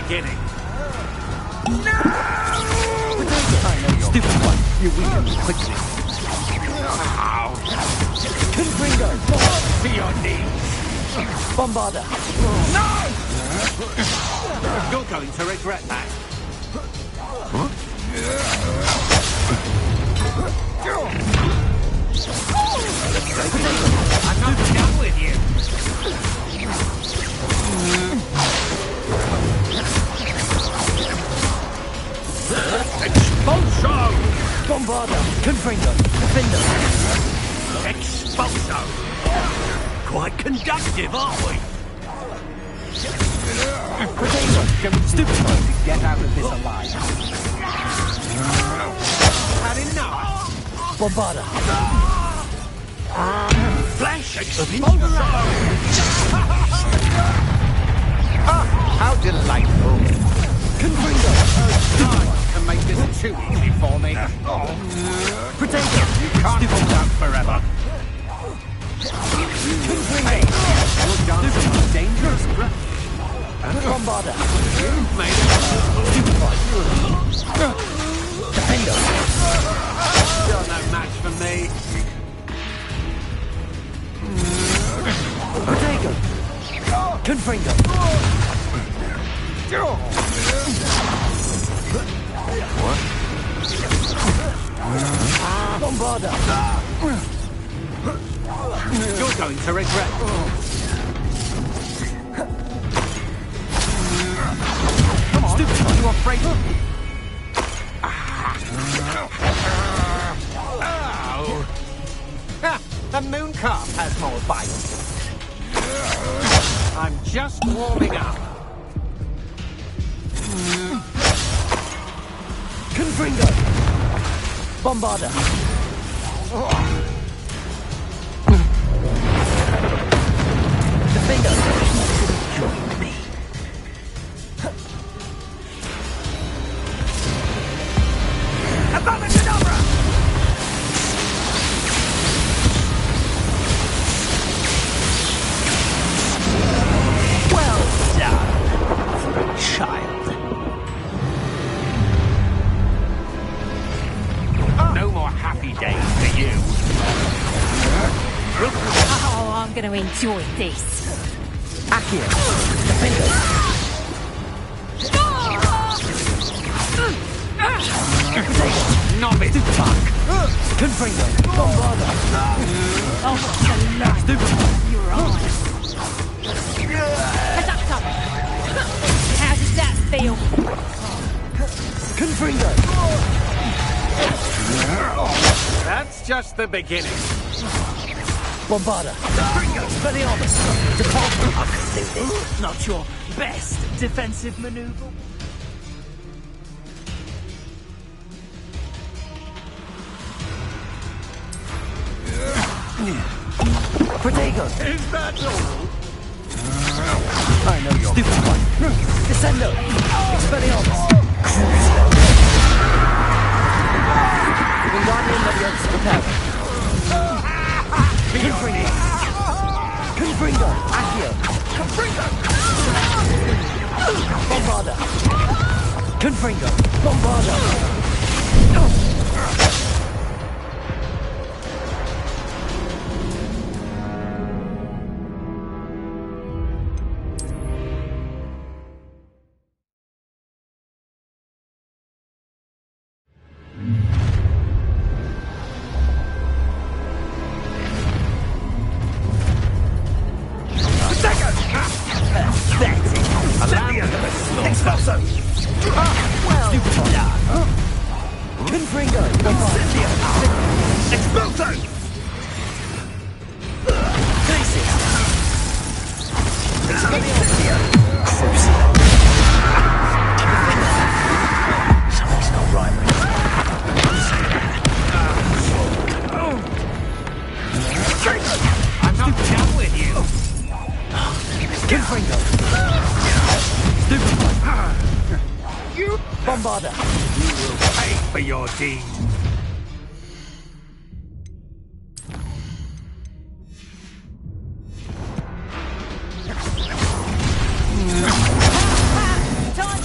beginning. No! I know you're stupid one. You weaken me quickly. Confringo! To your knees. Bombarda! No! You're going to regret that. I'm not done with you. Expulso! Bombarda! Confringo! Defender! Expulso! Quite conductive, aren't we? Potato! Stupid one to get out of this alive. Had enough? Bombarda! Flash expulso! How delightful. Confringo! No one can make this too easy for me. Potato! You can't hold out forever. Confringo! Your dance is dangerous. Bombarda! You've made it. Stupid one! Defender! You're no match for me. Potato! Confringo! What? Bombarda! You're going to regret. Come on! Stupid one! You afraid of me? The moon calf has more bite. I'm just warming up. Confringo! Bombarda! Defender! Join me. Abracadabra! Well done for a child. No more happy days for you. Oh, I'm going to enjoy this. Accio! Defender! Knob it, fuck! Confringo! Bombarda! Oh, the last Stupid! your eyes. Conductor! How does that feel? Confringo! That's just the beginning. Bombarda! Expelliarmus! Depart! I can do this. Not your best defensive maneuver. Protego! Is that all? I know you're stupid one. Descendo! Expelliarmus! Wingardium Leviosa prepare. Confringo! Confringo! Accio! Bombarda! Confringo! Bombarda! Expulso! Well done! Confringo! Expulso! Glacius! Something's not right with I'm not done with you. Confringo! Stupid one! You Bombarda! will pay for your deed. Time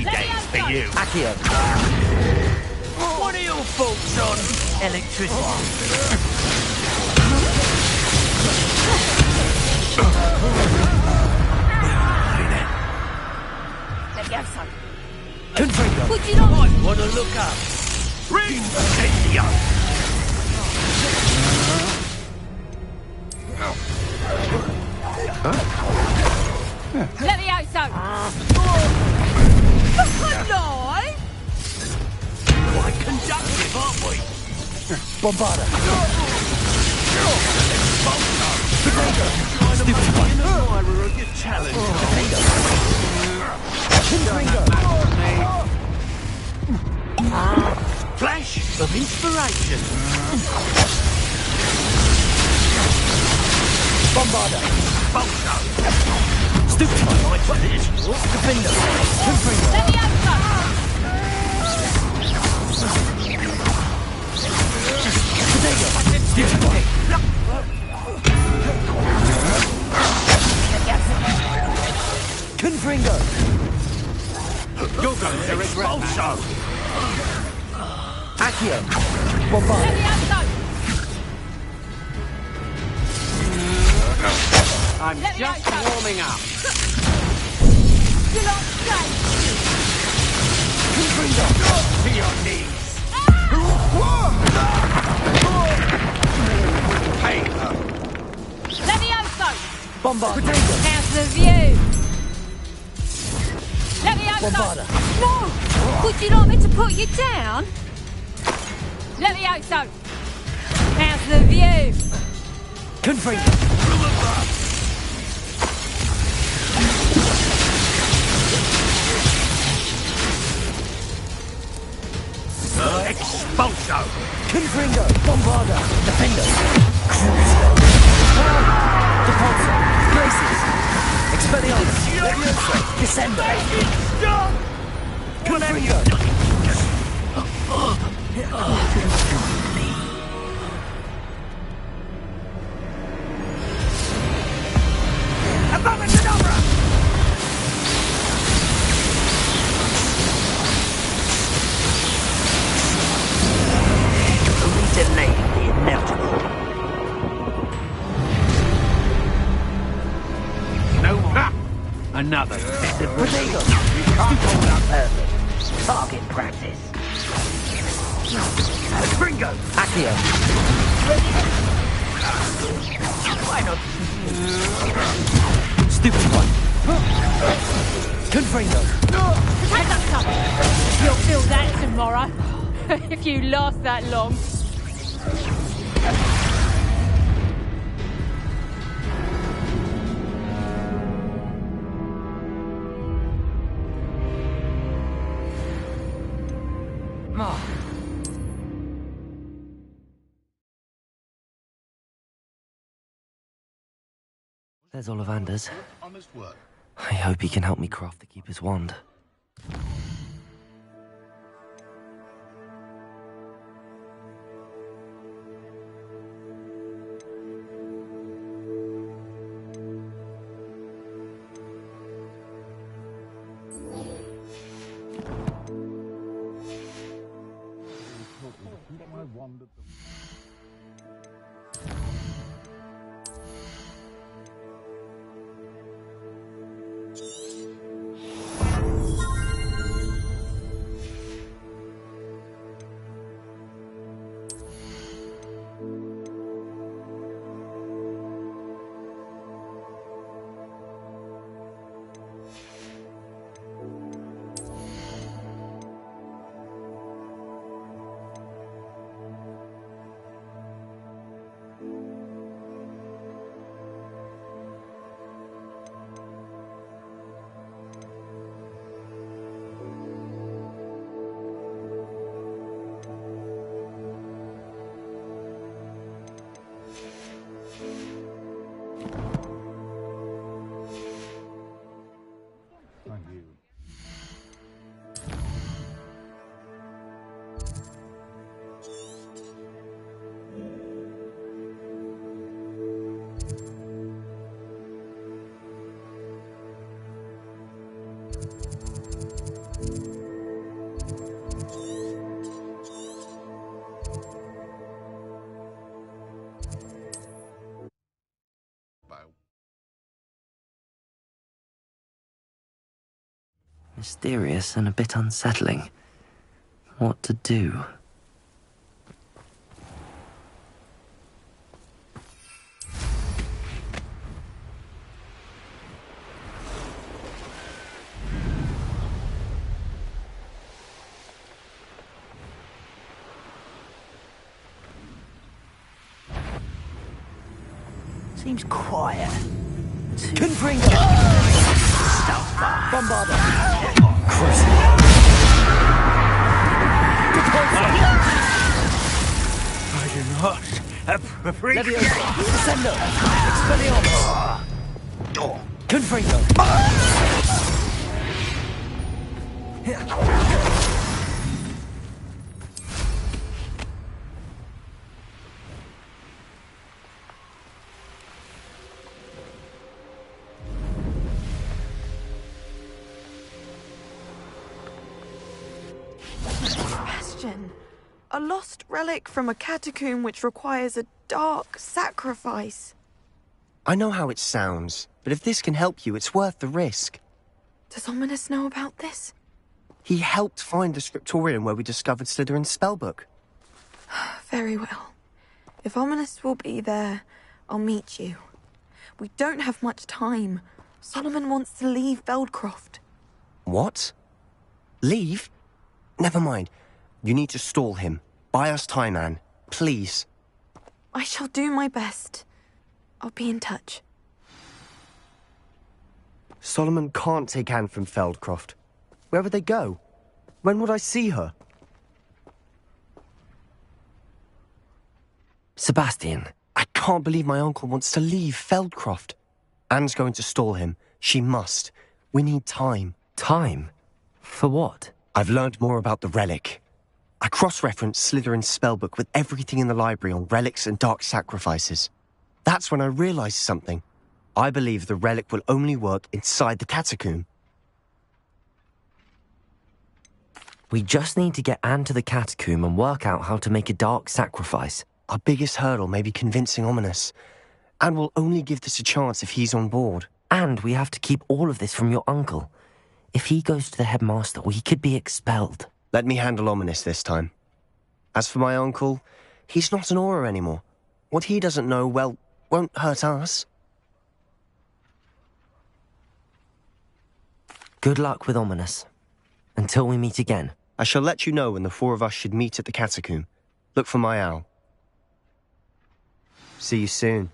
happy days for you. Accio. What are your thoughts on electricity? Levioso. Confringo. Would you not? Might want to look up. Incendio! Levioso. Alive? Quite conductive, aren't we? Bombarda. Admirer of your challenge. Confringo. Flash of inspiration. Bombarda. Bolso! Stupefy. Right for this. Defender. Confringo. Levioso. Stupefy. Confringo. You're going to regret Bolso! Accio. Bombarda. Levioso. I'm just warming up. You lot stay. Confringo. To your knees. Hey, Levioso. Bombarda. How's the view? Levioso. Bombarda. No. Would you like me to put you down? Levioso. How's the view? Confringo. Expulso! Confringo. Bombarda. Defender. Depulso. Graces. Expelliarmus. Levioso. Descendo. Confringo. Abominable! Only delay the inevitable. No more. Another set of Protego. Perfect. Target practice. Gringo! Accio. Why not? Stupefy. Confringo. Levioso. You'll feel that tomorrow. If you last that long. There's Ollivander's. I hope he can help me craft the Keeper's wand. Mysterious and a bit unsettling. What to do? Seems quiet. Confringo! Bombarder! I do not appreciate. Leviosa! Descendo! Expelliarmus! Confringo! Sebastian, a lost relic from a catacomb which requires a dark sacrifice. I know how it sounds, but if this can help you, it's worth the risk. Does Ominous know about this? He helped find the scriptorium where we discovered Slytherin's spellbook. Very well. If Ominous will be there, I'll meet you. We don't have much time. Solomon wants to leave Feldcroft. What? Leave? Never mind. You need to stall him. Buy us time, Anne. Please. I shall do my best. I'll be in touch. Solomon can't take Anne from Feldcroft. Where would they go? When would I see her? Sebastian. I can't believe my uncle wants to leave Feldcroft. Anne's going to stall him. She must. We need time. Time? For what? I've learned more about the relic. I cross-referenced Slytherin's spellbook with everything in the library on relics and dark sacrifices. That's when I realized something. I believe the relic will only work inside the catacomb. We just need to get Anne to the catacomb and work out how to make a dark sacrifice. Our biggest hurdle may be convincing Ominous. Anne will only give this a chance if he's on board. And we have to keep all of this from your uncle. If he goes to the headmaster, he could be expelled. Let me handle Ominous this time. As for my uncle, he's not an Auror anymore. What he doesn't know, well, won't hurt us. Good luck with Ominous. Until we meet again. I shall let you know when the four of us should meet at the catacomb. Look for my owl. See you soon.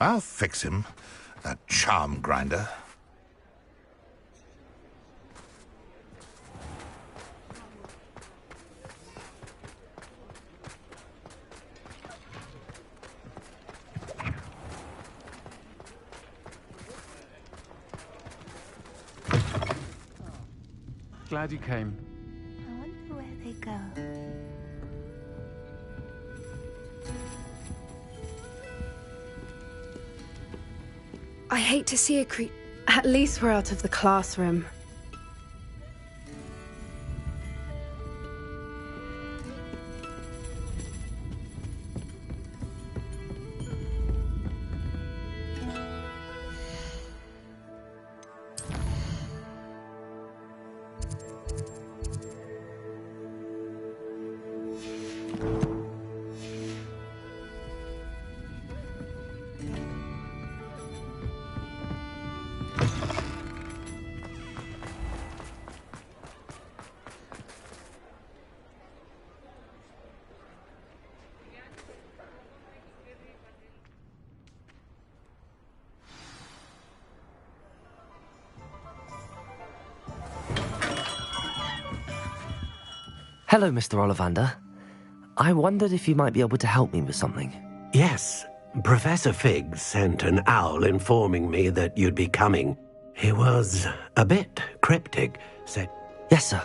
I'll fix him, that charm grinder. Glad you came. I wonder where they go. I hate to see a creep. At least we're out of the classroom. Hello, Mr. Ollivander. I wondered if you might be able to help me with something. Yes, Professor Fig sent an owl informing me that you'd be coming. He was a bit cryptic, said... Yes, sir.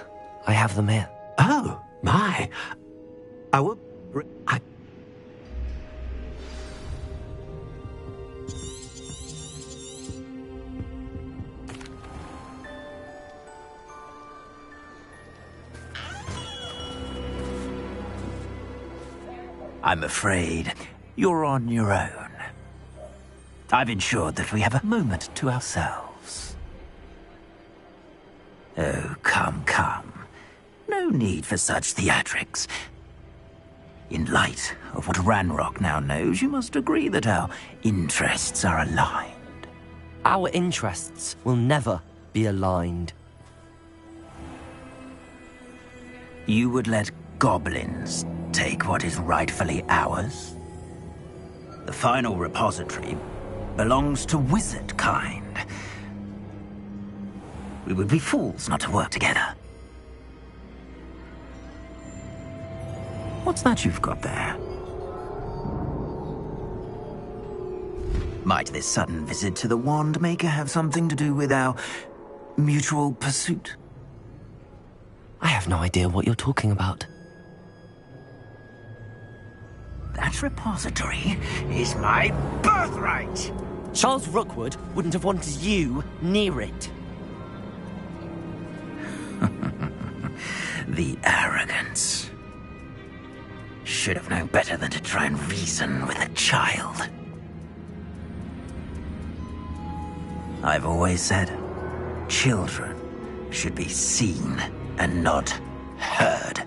I have them here. Oh, my. I will... I'm afraid you're on your own. I've ensured that we have a moment to ourselves. Oh, come, come. No need for such theatrics. In light of what Ranrock now knows, you must agree that our interests are aligned. Our interests will never be aligned. You would let goblins take what is rightfully ours? The final repository belongs to wizard kind. We would be fools not to work together. What's that you've got there? Might this sudden visit to the Wand Maker have something to do with our mutual pursuit? I have no idea what you're talking about. That repository is my birthright! Charles Rookwood wouldn't have wanted you near it. The arrogance. Should have known better than to try and reason with a child. I've always said, children should be seen and not heard.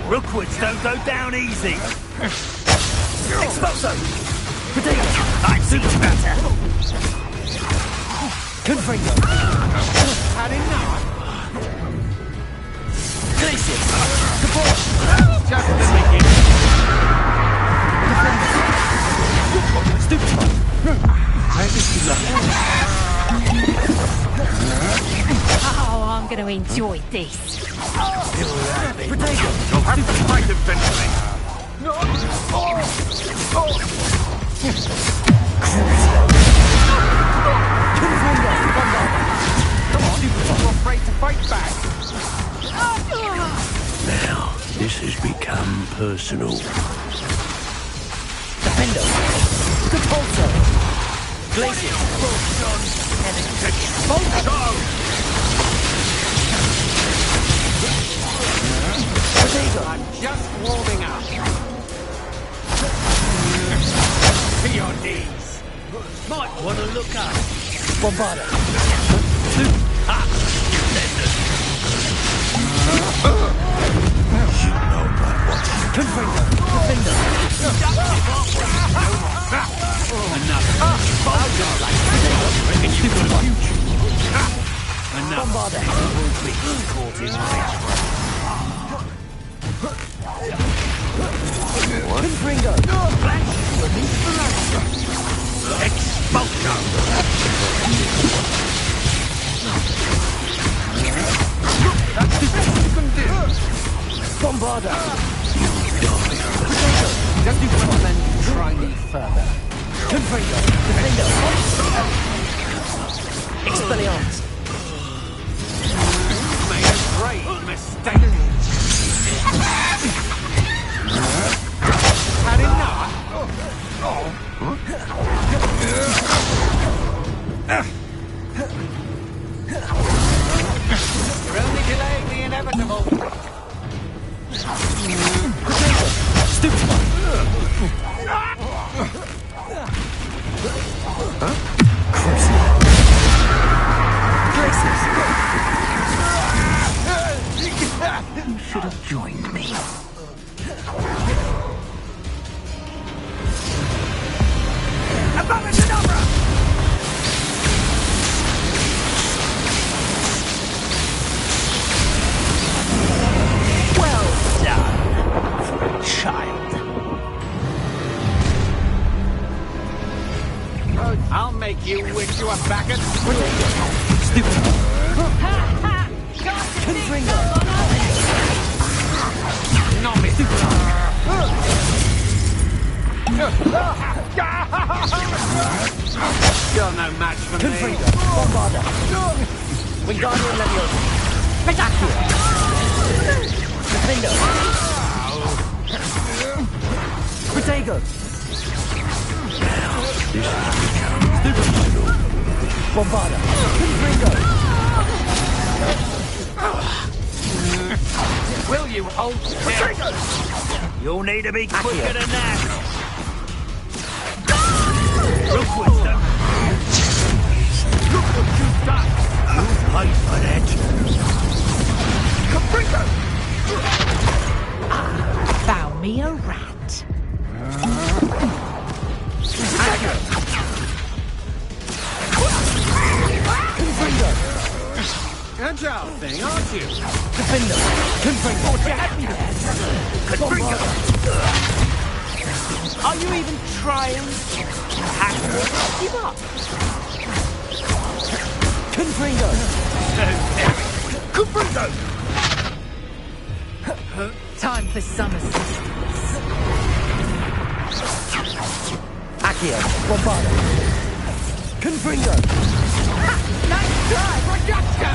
Rookwoods don't go down easy. Exposo! Potato! I've seen better! Confringo! Had enough? Glacius! Just the beginning. Stupefy! Oh, I'm going to enjoy this. Potato! You'll have to fight eventually. Come on, you're afraid to fight back. Now, this has become personal. Defendo! Capulso! Glacius! Potato! I'm just warming up. To your knees. Might want to look up. Bombarda! Confringo! Defendo! Bombarda! Confringo! Bombarda! Just do one and then try me further. Confringo! Defendo! Expelliarmus! Made a great mistake. Had enough? You're only delaying the inevitable. Stupefy! Glacius! joined me. Well done for a child. I'll make you wish you were back at Stupid. not me. You're no match for me. Bombarda. Wingardium Leviosa. Accio. Defendo. Protego. Stupid. Bombarda. Confringo. Will you hold still? You'll need to be quicker than that. Rookwood, look what you've done. You paid for that. Found me a rat. Agile thing, aren't you? Defendo. Confringo. You had me there. Are you even trying to give up? Confringo. Time for some assistance. Accio. Bombarda. Confringo. Nice try, Rajatko!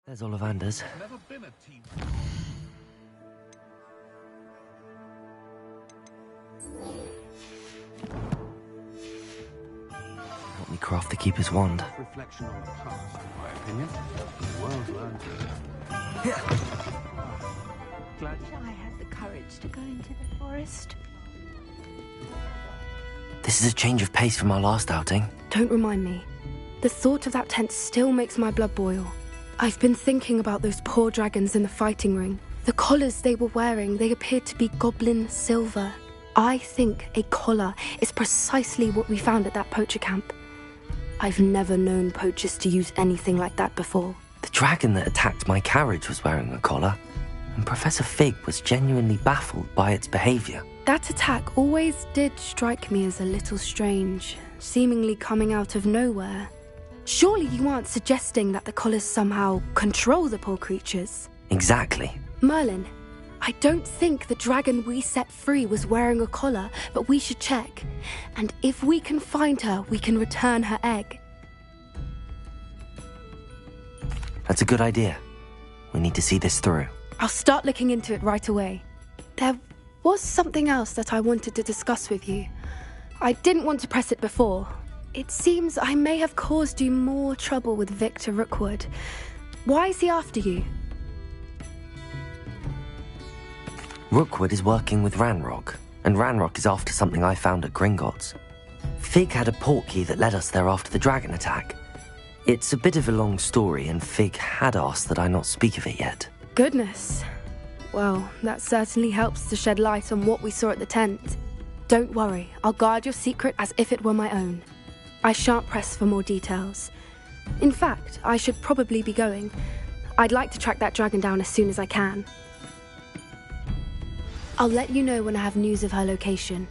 There's Ollivander's. Never been a team. Help me craft the Keeper's wand. Reflection on the past, in my opinion. The world learned. Glad I had the courage to go into the forest. This is a change of pace from our last outing. Don't remind me. The thought of that tent still makes my blood boil. I've been thinking about those poor dragons in the fighting ring. The collars they were wearing, they appeared to be goblin silver. I think a collar is precisely what we found at that poacher camp. I've never known poachers to use anything like that before. The dragon that attacked my carriage was wearing a collar, and Professor Fig was genuinely baffled by its behavior. That attack always did strike me as a little strange, seemingly coming out of nowhere. Surely you aren't suggesting that the collars somehow control the poor creatures? Exactly. Merlin, I don't think the dragon we set free was wearing a collar, but we should check. And if we can find her, we can return her egg. That's a good idea. We need to see this through. I'll start looking into it right away. There was something else that I wanted to discuss with you. I didn't want to press it before. It seems I may have caused you more trouble with Victor Rookwood. Why is he after you? Rookwood is working with Ranrock, and Ranrock is after something I found at Gringotts. Fig had a portkey that led us there after the dragon attack. It's a bit of a long story, and Fig had asked that I not speak of it yet. Goodness. Well, that certainly helps to shed light on what we saw at the tent. Don't worry, I'll guard your secret as if it were my own. I shan't press for more details. In fact, I should probably be going. I'd like to track that dragon down as soon as I can. I'll let you know when I have news of her location.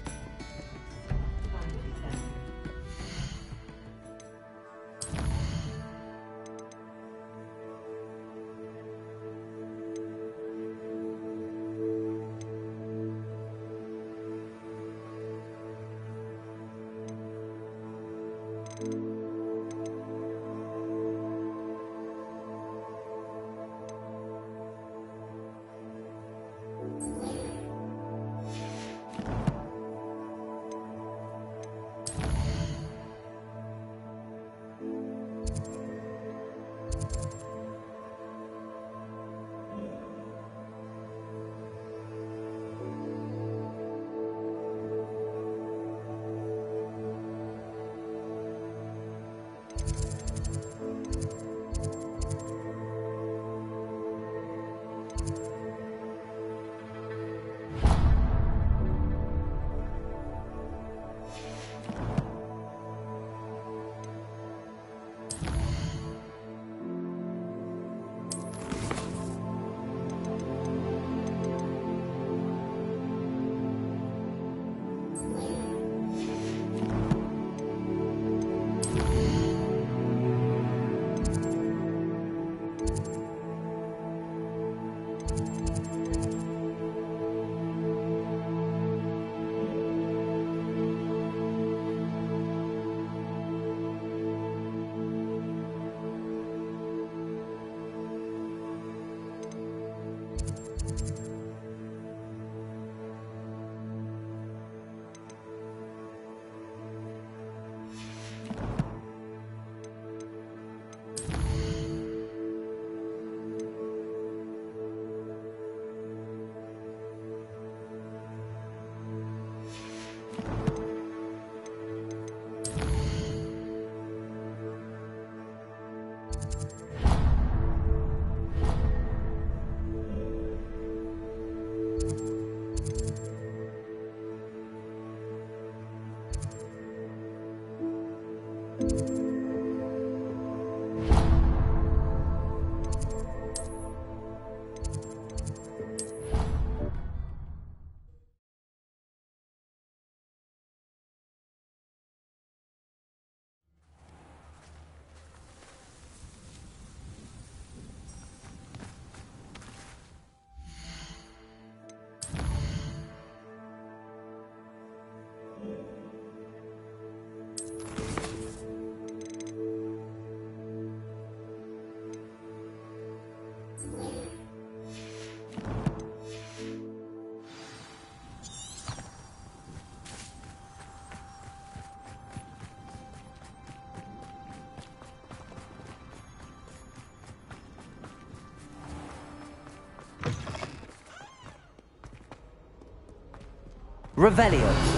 Revelio.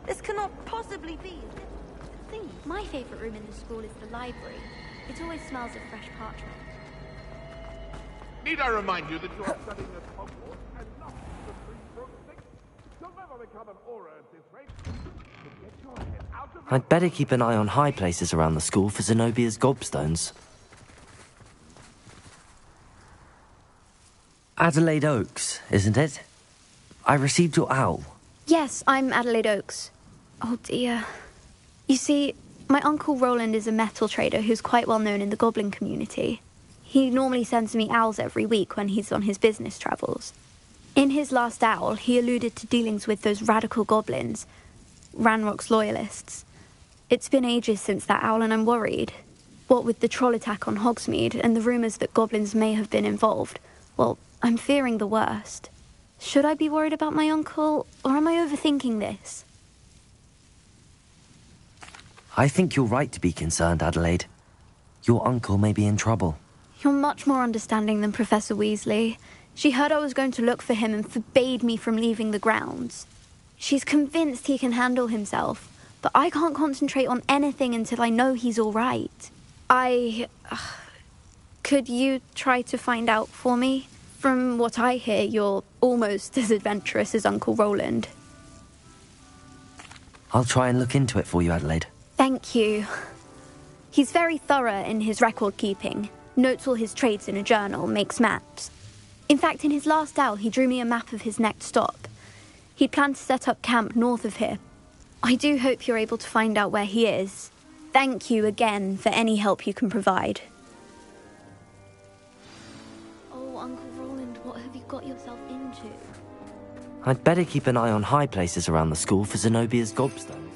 This cannot possibly be. My favourite room in the school is the library. It always smells of fresh parchment. Need I remind you that you are studying at Hogwarts and not the Three Broomsticks? You'll never become an aura at this rate. So get your head out of I'd better keep an eye on high places around the school for Zenobia's gobstones. Adelaide Oaks, isn't it? I received your owl. Yes, I'm Adelaide Oaks. Oh dear. You see, my Uncle Roland is a metal trader who's quite well known in the goblin community. He normally sends me owls every week when he's on his business travels. In his last owl, he alluded to dealings with those radical goblins, Ranrock's loyalists. It's been ages since that owl and I'm worried. What with the troll attack on Hogsmeade and the rumours that goblins may have been involved, well, I'm fearing the worst. Should I be worried about my uncle, or am I overthinking this? I think you're right to be concerned, Adelaide. Your uncle may be in trouble. You're much more understanding than Professor Weasley. She heard I was going to look for him and forbade me from leaving the grounds. She's convinced he can handle himself, but I can't concentrate on anything until I know he's all right. Could you try to find out for me? From what I hear, you're almost as adventurous as Uncle Roland. I'll try and look into it for you, Adelaide. Thank you. He's very thorough in his record keeping. Notes all his trades in a journal, makes maps. In fact, in his last owl, he drew me a map of his next stop. He'd planned to set up camp north of here. I do hope you're able to find out where he is. Thank you again for any help you can provide. Oh, Uncle Roland, what have you got yourself into? I'd better keep an eye on high places around the school for Zenobia's gobstones.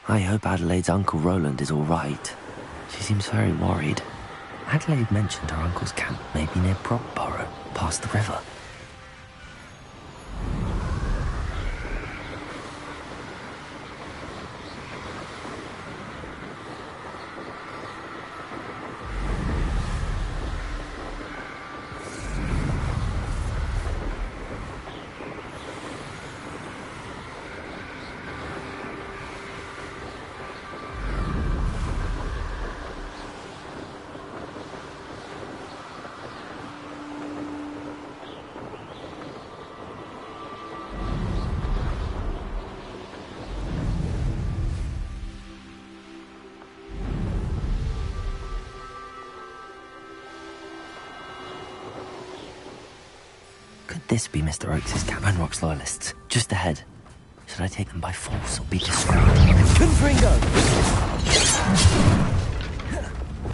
I hope Adelaide's Uncle Roland is all right. She seems very worried. Adelaide mentioned her uncle's camp may be near Brogborough, past the river. Could this be Mr. Oakes' camp? Ranrock's loyalists, just ahead. Should I take them by force or be discreet? Confringo!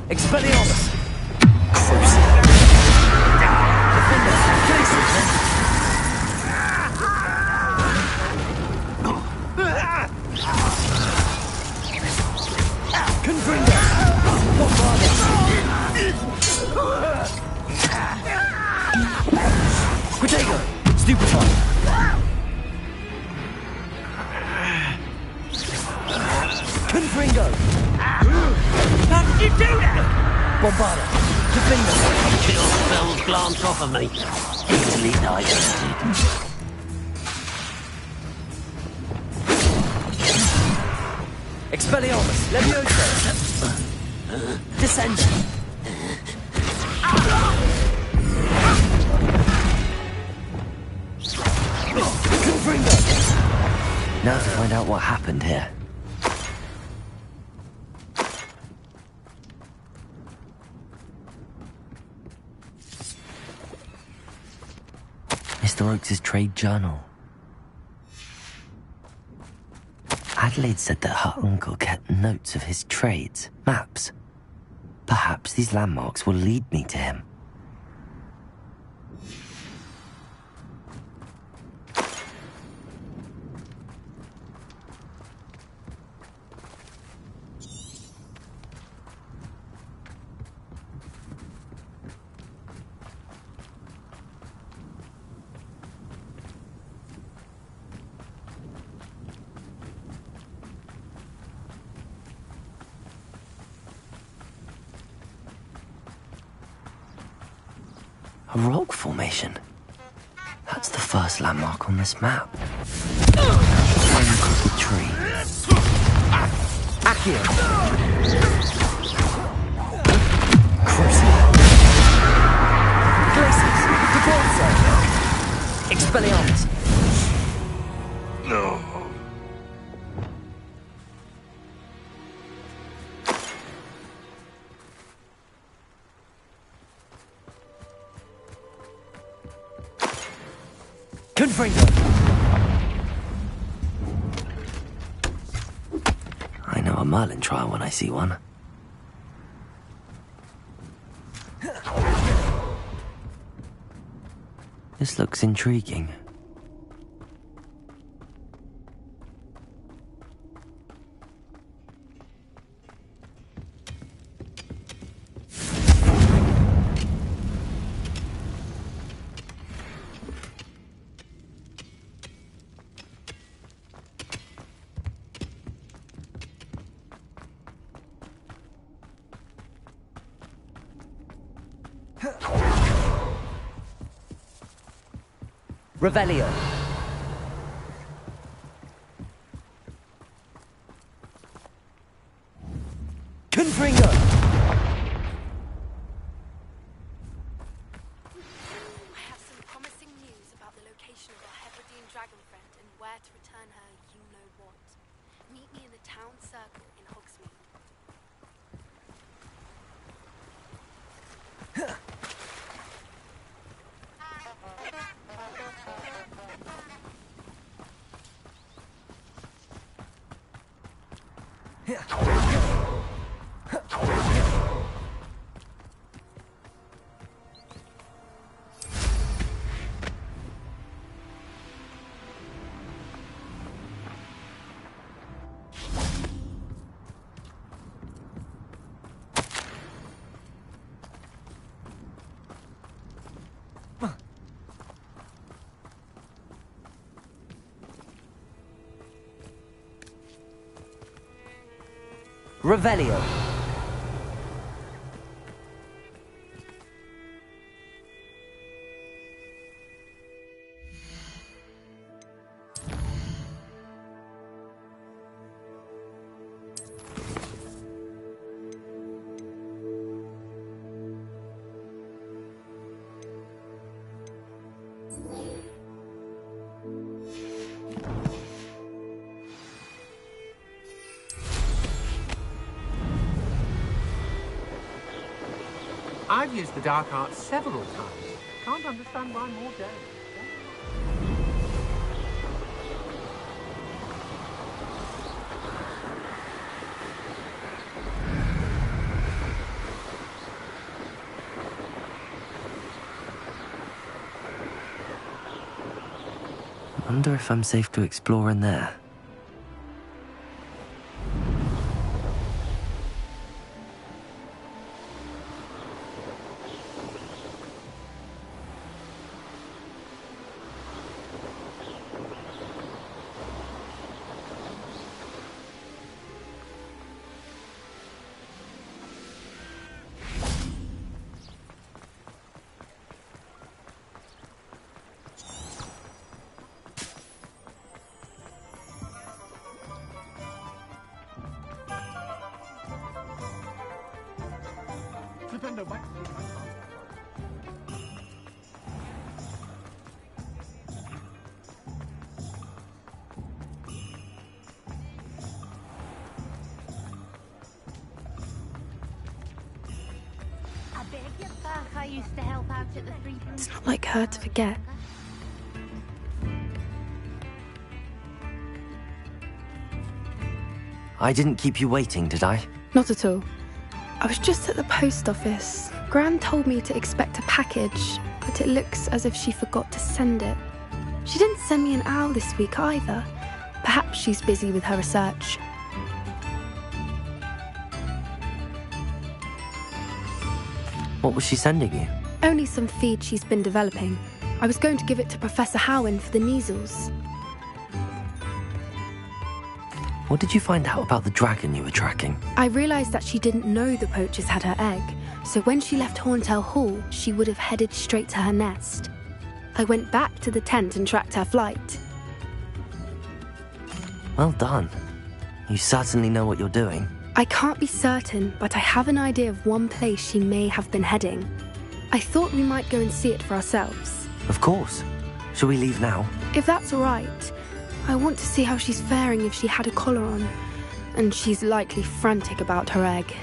Expelliarmus! Confringo! Protego! Stupefy! Confringo! How did you do that? Bombarda! Defender! Chill spells glance off of me. Easily digested. Expelliarmus! Leviosa! Descend! Now to find out what happened here. Mr. Oakes' trade journal. Adelaide said that her uncle kept notes of his trades, maps. Perhaps these landmarks will lead me to him. A rock formation. That's the first landmark on this map. One crooked tree. Accio! Crucible. Glacius! Deporto! Expelliarmus! No. Confringo! I know a Merlin trial when I see one. This looks intriguing. Revelio. Confringo. I have some promising news about the location of our Hebridean dragon friend and where to return her you know what. Meet me in the town circle in Hogsmeade. Revelio. I've used the dark arts several times. Can't understand why more don't. Wonder if I'm safe to explore in there. Flipendo back. I used to help out at the Three It's not like her to forget. I didn't keep you waiting, did I? Not at all. I was just at the post office. Gran told me to expect a package, but it looks as if she forgot to send it. She didn't send me an owl this week either. Perhaps she's busy with her research. What was she sending you? Only some feed she's been developing. I was going to give it to Professor Howin for the measles. What did you find out about the dragon you were tracking? I realised that she didn't know the poachers had her egg, so when she left Horntail Hall, she would have headed straight to her nest. I went back to the tent and tracked her flight. Well done. You certainly know what you're doing. I can't be certain, but I have an idea of one place she may have been heading. I thought we might go and see it for ourselves. Of course. Shall we leave now? If that's all right. I want to see how she's faring if she had a collar on. And she's likely frantic about her egg.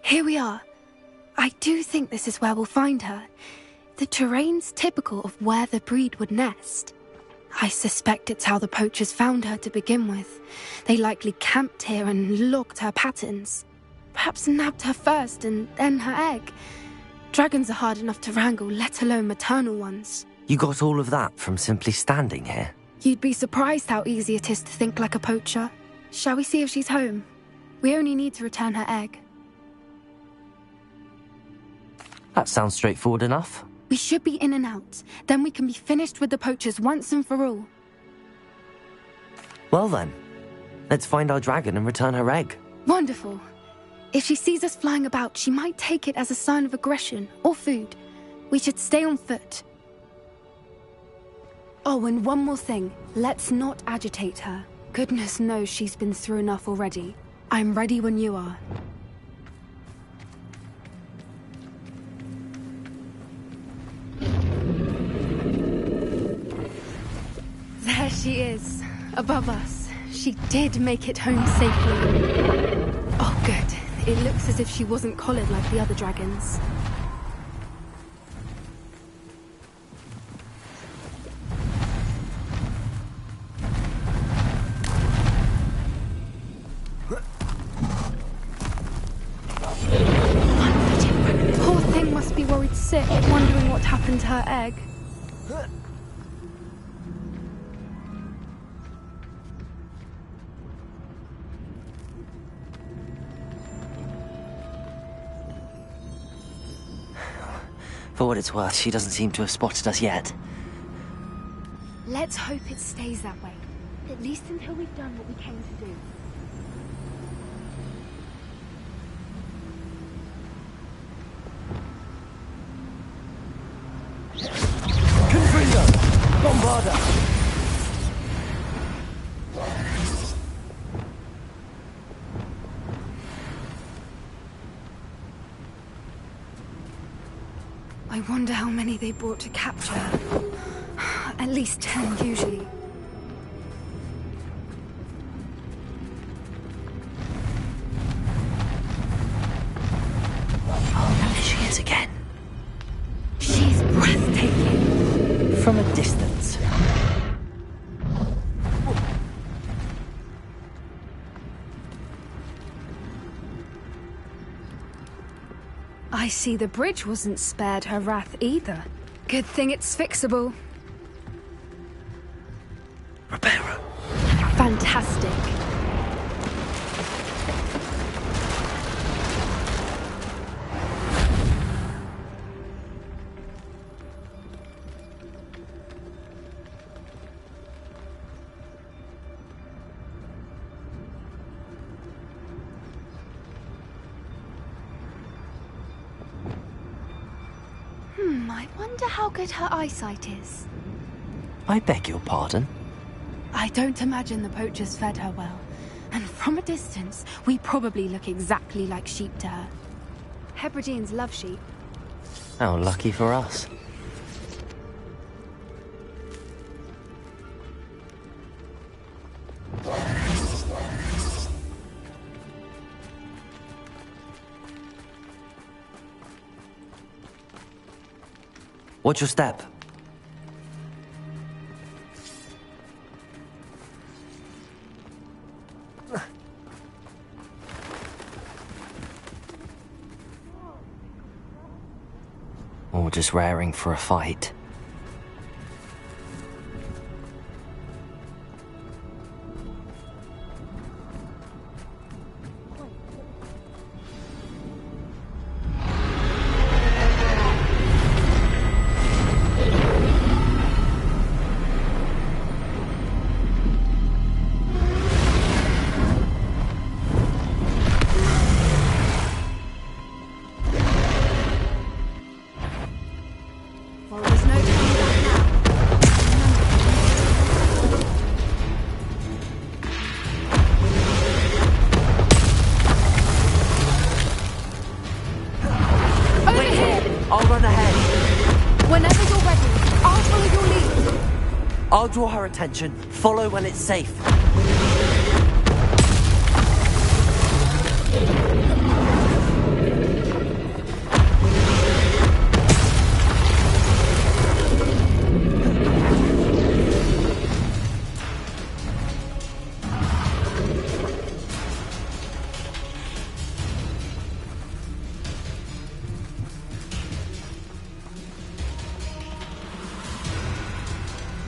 Here we are. I do think this is where we'll find her. The terrain's typical of where the breed would nest. I suspect it's how the poachers found her to begin with. They likely camped here and logged her patterns. Perhaps nabbed her first and then her egg. Dragons are hard enough to wrangle, let alone maternal ones. You got all of that from simply standing here? You'd be surprised how easy it is to think like a poacher. Shall we see if she's home? We only need to return her egg. That sounds straightforward enough. We should be in and out. Then we can be finished with the poachers once and for all. Well then, let's find our dragon and return her egg. Wonderful. If she sees us flying about, she might take it as a sign of aggression or food. We should stay on foot. Oh, and one more thing. Let's not agitate her. Goodness knows she's been through enough already. I'm ready when you are. There she is, above us. She did make it home safely. Oh, good. It looks as if she wasn't collared like the other dragons. Poor thing must be worried sick, wondering what happened to her egg. For what it's worth, she doesn't seem to have spotted us yet. Let's hope it stays that way. At least until we've done what we came to do. Confringo! Bombarda! I wonder how many they brought to capture her. At least 10, usually. Oh, there she is again. She's breathtaking. From a distance. I see the bridge wasn't spared her wrath either. Good thing it's fixable. Reparo. Fantastic. I wonder how good her eyesight is. I beg your pardon? I don't imagine the poachers fed her well. And from a distance, we probably look exactly like sheep to her. Hebrideans love sheep. How lucky for us. Watch your step. Or just raring for a fight. Well, there's no turning back now. Over here! I'll run ahead. Whenever you're ready, I'll follow your lead. I'll draw her attention. Follow when it's safe.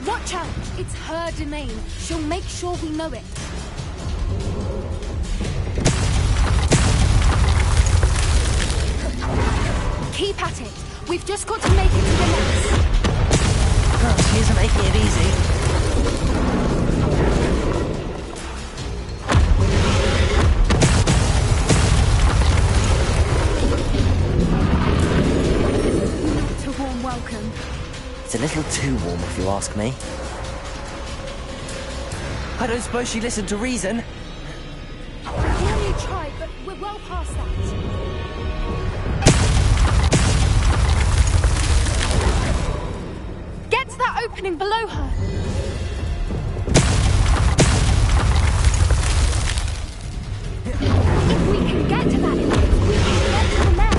Watch out! It's her domain. She'll make sure we know it. Keep at it. We've just got to make it to the nest. Oh, she isn't making it easy. Not a warm welcome. It's a little too warm, if you ask me. I don't suppose she listened to reason. We can only try, but we're well past that. Get to that opening below her. If we can get to that entrance, we can get to the nest.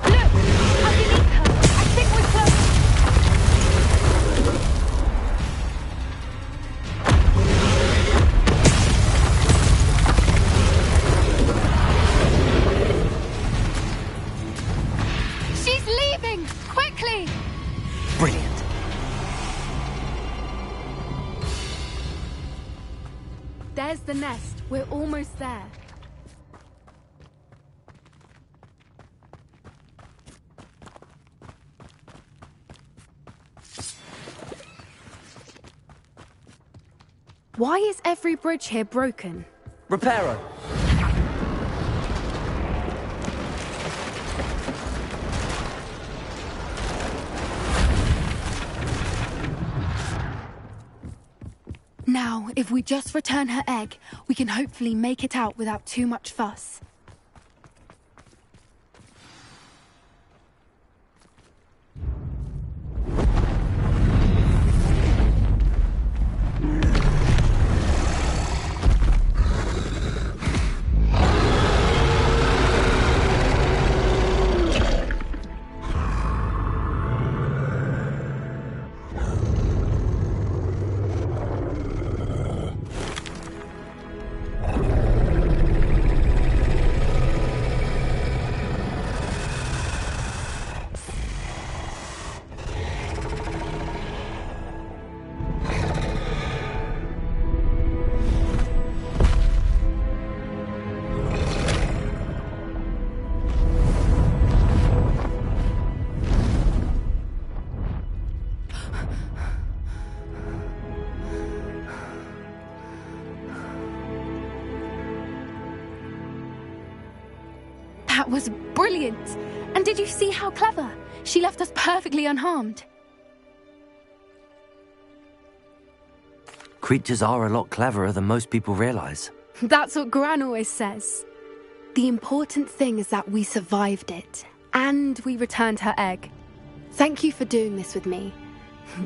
Look! Underneath her! I think we're close! She's leaving! Quickly! Brilliant. There's the nest. We're almost there. Why is every bridge here broken? Reparo. Now, if we just return her egg, we can hopefully make it out without too much fuss. That was brilliant! And did you see how clever? She left us perfectly unharmed. Creatures are a lot cleverer than most people realize. That's what Gran always says. The important thing is that we survived it, and we returned her egg. Thank you for doing this with me.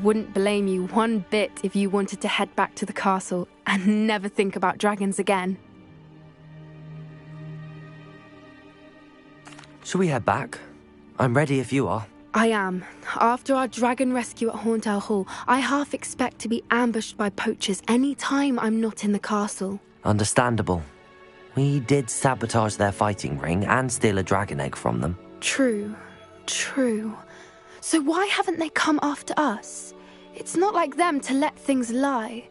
Wouldn't blame you one bit if you wanted to head back to the castle and never think about dragons again. Shall we head back? I'm ready if you are. I am. After our dragon rescue at Horndale Hall, I half expect to be ambushed by poachers any time I'm not in the castle. Understandable. We did sabotage their fighting ring and steal a dragon egg from them. True. So why haven't they come after us? It's not like them to let things lie.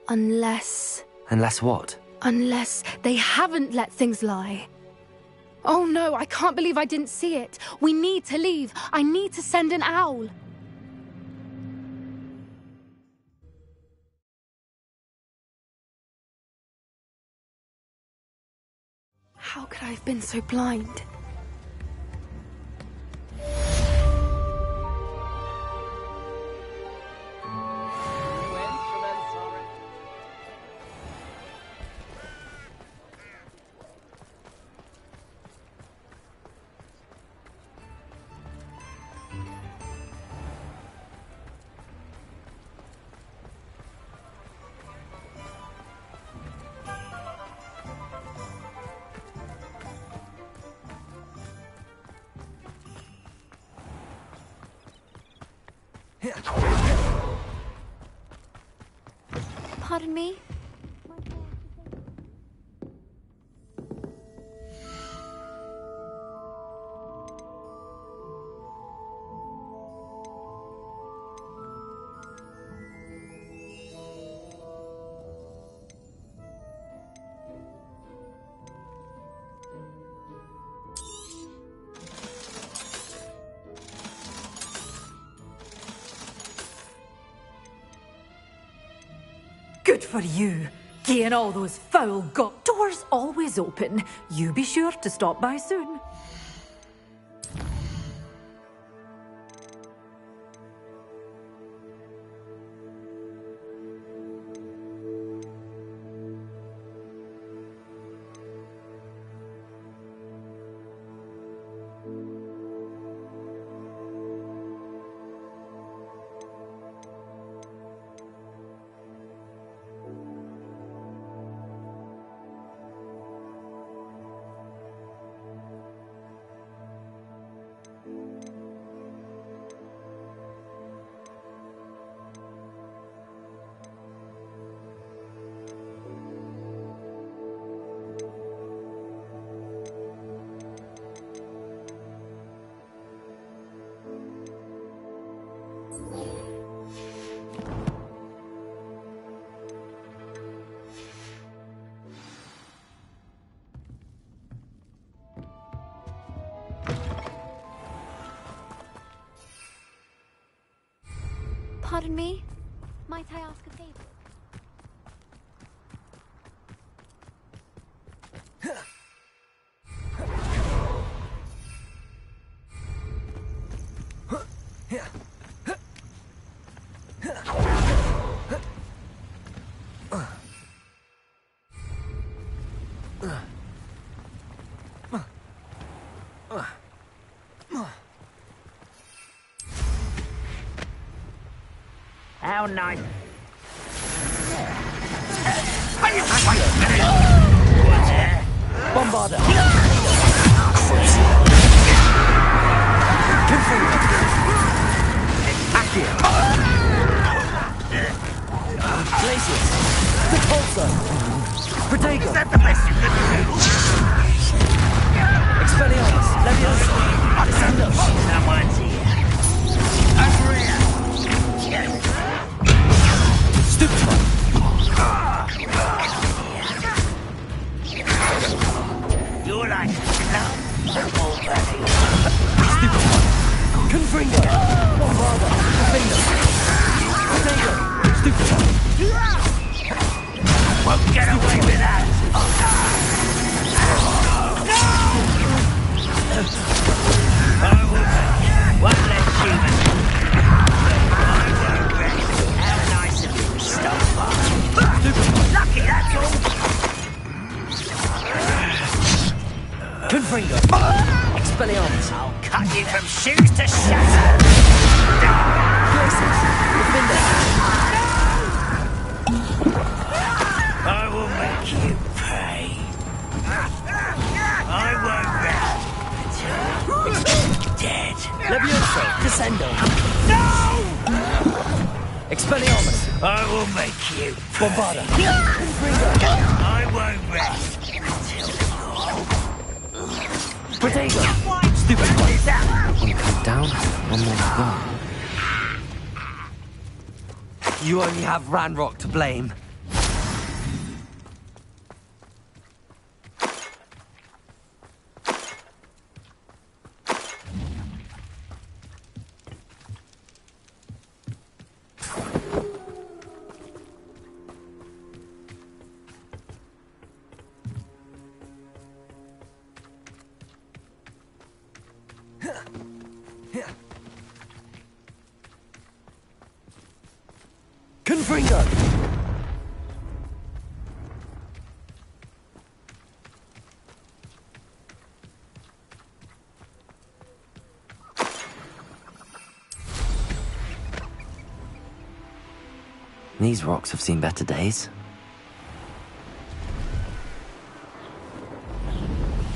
Unless... Unless what? Unless they haven't let things lie. Oh no, I can't believe I didn't see it. We need to leave. I need to send an owl. How could I have been so blind? Pardon me? Good for you. Getting all those foul doors always open. You be sure to stop by soon. Pardon me? Might I ask a favor? How nice. Bombarder! Accio! Glacius! Repulsor! Protego! Is that the best you can do? Expelliarmus! Leviosa! Descendo! Someone's here. Stupefy! You're like love. Confringo! Bombarder! Defender! Protego! Stupefy! Won't get away with that. One less human. How nice of you to stop by. Lucky, that's all. Confringo! Expelliarmus! I'll cut you from shoes to shatter. Glacius! Defender! I will make you pay. I won't rest until Levioso, Descendo. No! Expelliarmus. I will make you. Bombarda. I won't rest until Protego. Stupid one. One count down, one more to go. You only have Ranrock to blame. Confringo. These rocks have seen better days.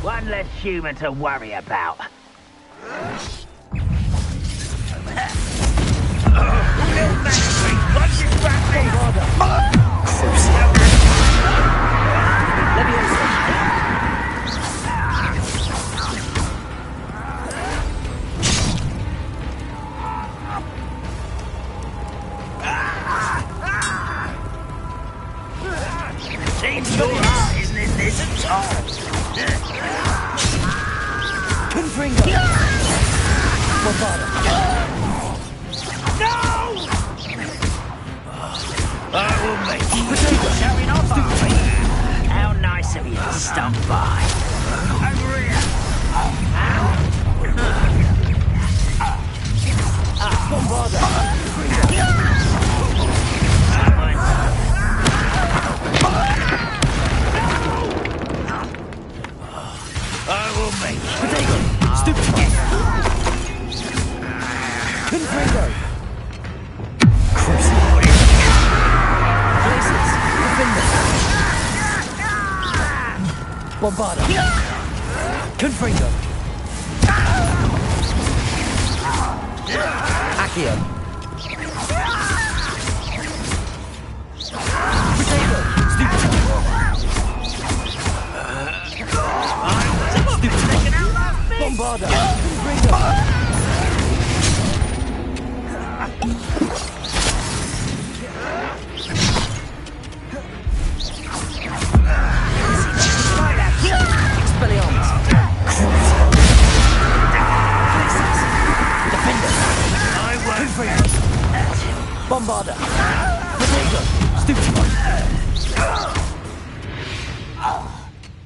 One less human to worry about. Seems your business isn't all. Confringo. Bombarda. No! I will make you. Showing off, are we? How nice of you to stop by. Over here. Bombarda. I will make you. Protego. Stupid one. Confringo. Places. Defender. Bombarda. Confringo. Accio. Protego. Stupid. Bombarda. Confringo. Expelliarmus. Defender. I won't. Bombarda. Protego. Stupid one.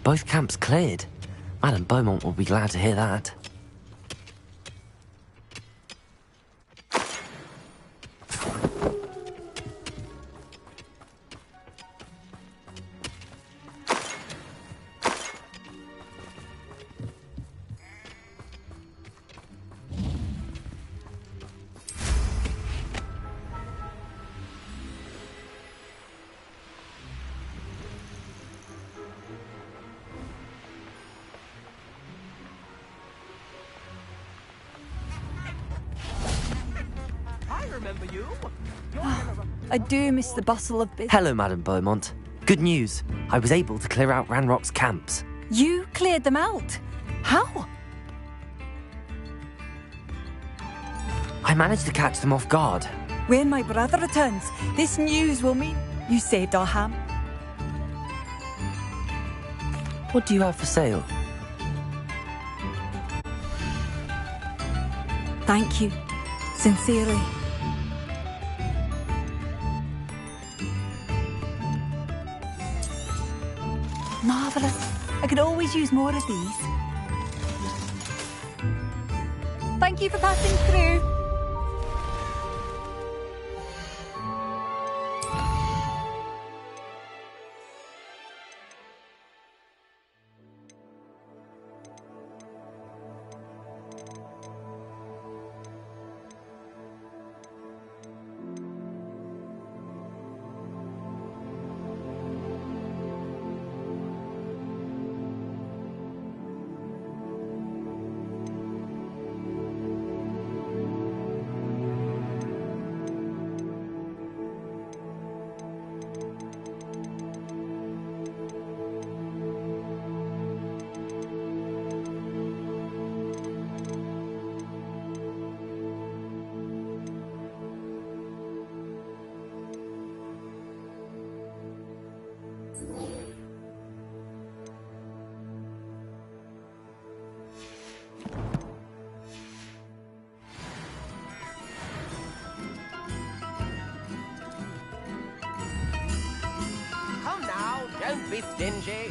Both camps cleared. Madame Beaumont will be glad to hear that. I do miss the bustle of business. Hello, Madame Beaumont. Good news. I was able to clear out Ranrock's camps. You cleared them out? How? I managed to catch them off guard. When my brother returns, this news will mean you saved our ham. What do you have for sale? Thank you. Sincerely. Marvellous. I could always use more of these. Thank you for passing through. Dingy.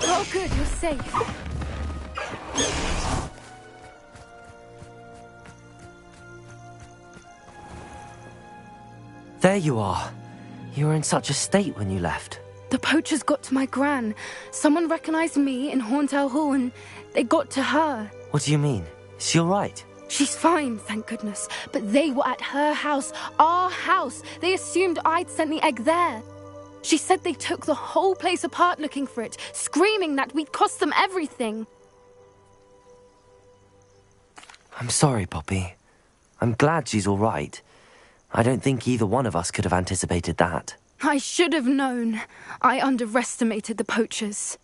Oh, good, you're safe. There you are. You were in such a state when you left. The poachers got to my gran. Someone recognized me in Horntail Hall and they got to her. What do you mean? Is she all right? She's fine, thank goodness. But they were at her house, our house. They assumed I'd sent the egg there. She said they took the whole place apart looking for it, screaming that we'd cost them everything. I'm sorry, Poppy. I'm glad she's all right. I don't think either one of us could have anticipated that. I should have known. I underestimated the poachers.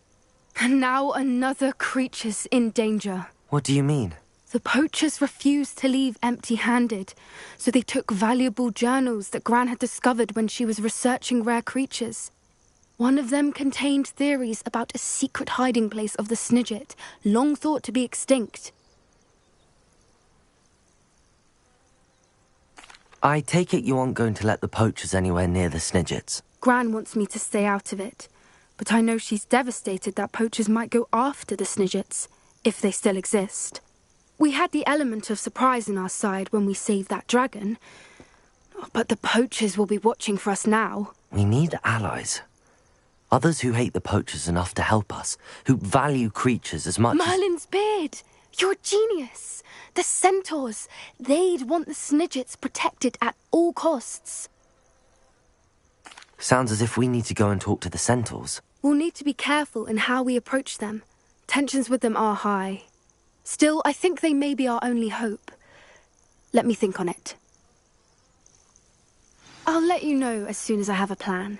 And now another creature's in danger. What do you mean? The poachers refused to leave empty-handed, so they took valuable journals that Gran had discovered when she was researching rare creatures. One of them contained theories about a secret hiding place of the Snidget, long thought to be extinct. I take it you aren't going to let the poachers anywhere near the Snidgets. Gran wants me to stay out of it, but I know she's devastated that poachers might go after the Snidgets, if they still exist. We had the element of surprise on our side when we saved that dragon, but the poachers will be watching for us now. We need allies. Others who hate the poachers enough to help us, who value creatures as much Merlin's beard! You're a genius! The centaurs! They'd want the Snidgets protected at all costs. Sounds as if we need to go and talk to the centaurs. We'll need to be careful in how we approach them. Tensions with them are high. Still, I think they may be our only hope. Let me think on it. I'll let you know as soon as I have a plan.